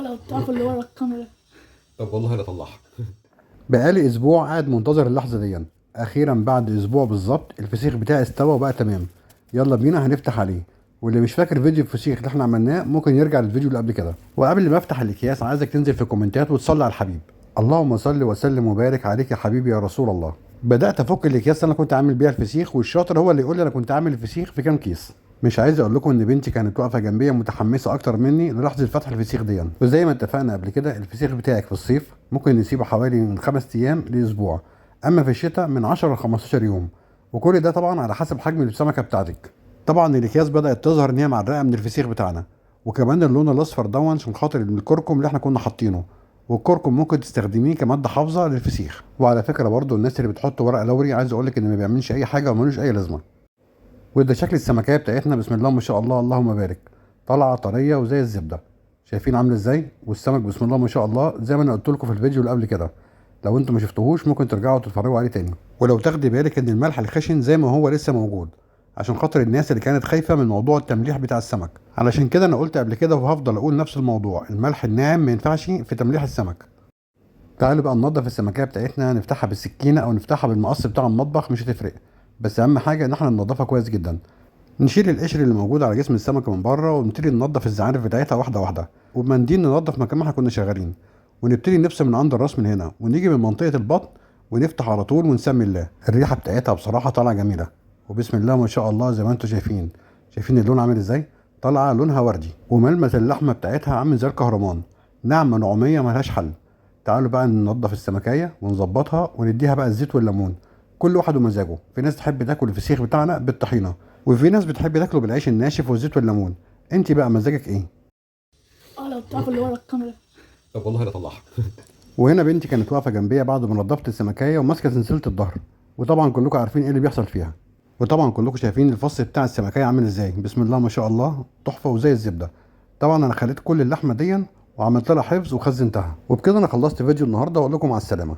لو بتعرف اللي ورا الكاميرا. طب والله انا اطلعها. بقالي اسبوع قاعد منتظر اللحظه دي. اخيرا بعد اسبوع بالظبط الفسيخ بتاعي استوى وبقى تمام. يلا بينا هنفتح عليه. واللي مش فاكر فيديو الفسيخ اللي احنا عملناه ممكن يرجع للفيديو اللي قبل كده. وقبل ما افتح الاكياس عايزك تنزل في الكومنتات وتصلي على الحبيب. اللهم صل وسلم وبارك عليك يا حبيبي يا رسول الله. بدات افك الاكياس اللي انا كنت عامل بيها الفسيخ، والشاطر هو اللي يقول لي انا كنت عامل الفسيخ في كام كيس. مش عايز اقول لكم ان بنتي كانت واقفه جنبيا متحمسه اكتر مني للحظه فتح الفسيخ دي. وزي ما اتفقنا قبل كده الفسيخ بتاعك في الصيف ممكن نسيبه حوالي من 5 ايام لاسبوع، اما في الشتاء من 10 ل 15 يوم، وكل ده طبعا على حسب حجم السمكه بتاعتك. طبعا الاكياس بدات تظهر ان هي معرقه من الفسيخ بتاعنا، وكمان اللون الاصفر دون عشان خاطر الكركم اللي احنا كنا حاطينه. والكركم ممكن تستخدميه كماده حافظه للفسيخ. وعلى فكره برضو الناس اللي بتحط ورق لوري عايز اقولك ان ما بيعملش اي حاجه وملوش اي لازمه. وده شكل السمكية بتاعتنا، بسم الله ما شاء الله اللهم بارك. طالعة طرية وزي الزبدة. شايفين عاملة ازاي؟ والسمك بسم الله ما شاء الله زي ما انا قلت لكم في الفيديو اللي قبل كده. لو انتوا ما شفتوهوش ممكن ترجعوا تتفرجوا عليه تاني. ولو تاخدي بالك ان الملح الخشن زي ما هو لسه موجود، عشان خاطر الناس اللي كانت خايفة من موضوع التمليح بتاع السمك. علشان كده انا قلت قبل كده وهفضل اقول نفس الموضوع، الملح الناعم ما ينفعش في تمليح السمك. تعالوا بقى ننضف السمكية بتاعتنا، نفتحها بالسكينة او نفتحها بالمقص بتاع المطبخ مش هتفرق، بس اهم حاجة ان احنا ننضفها كويس جدا. نشيل القشر اللي موجود على جسم السمكه من بره، ونبتدي ننضف الزعانف بتاعتها واحده واحده، وبمنديل ننضف مكان ما احنا كنا شغالين. ونبتدي نفصل من عند الراس من هنا، ونيجي من منطقه البطن ونفتح على طول ونسمي الله. الريحه بتاعتها بصراحه طالعه جميله، وبسم الله ما شاء الله زي ما انتم شايفين اللون عامل ازاي. طالعه لونها وردي، وملمس اللحمه بتاعتها عامل زي الكهرمان، ناعمه نعوميه ملهاش حل. تعالوا بقى ننضف السمكيه ونظبطها ونديها بقى الزيت والليمون، كل واحد ومزاجه. في ناس تحب تاكل الفسيخ بتاعنا بالطحينه، وفي ناس بتحب تاكله بالعيش الناشف والزيت والليمون. انت بقى مزاجك ايه؟ لو بتعرف اللي ورا الكاميرا. طب والله انا اطلعها. وهنا بنتي كانت واقفه جنبيا بعد ما نضفت السمكيه وماسكه سلسله الظهر، وطبعا كلكم عارفين ايه اللي بيحصل فيها. وطبعا كلكم شايفين الفص بتاع السمكيه عامل ازاي، بسم الله ما شاء الله تحفه وزي الزبده. طبعا انا خليت كل اللحمه دي وعملت لها حفظ وخزنتها. وبكده انا خلصت فيديو النهارده واقول لكم مع السلامه.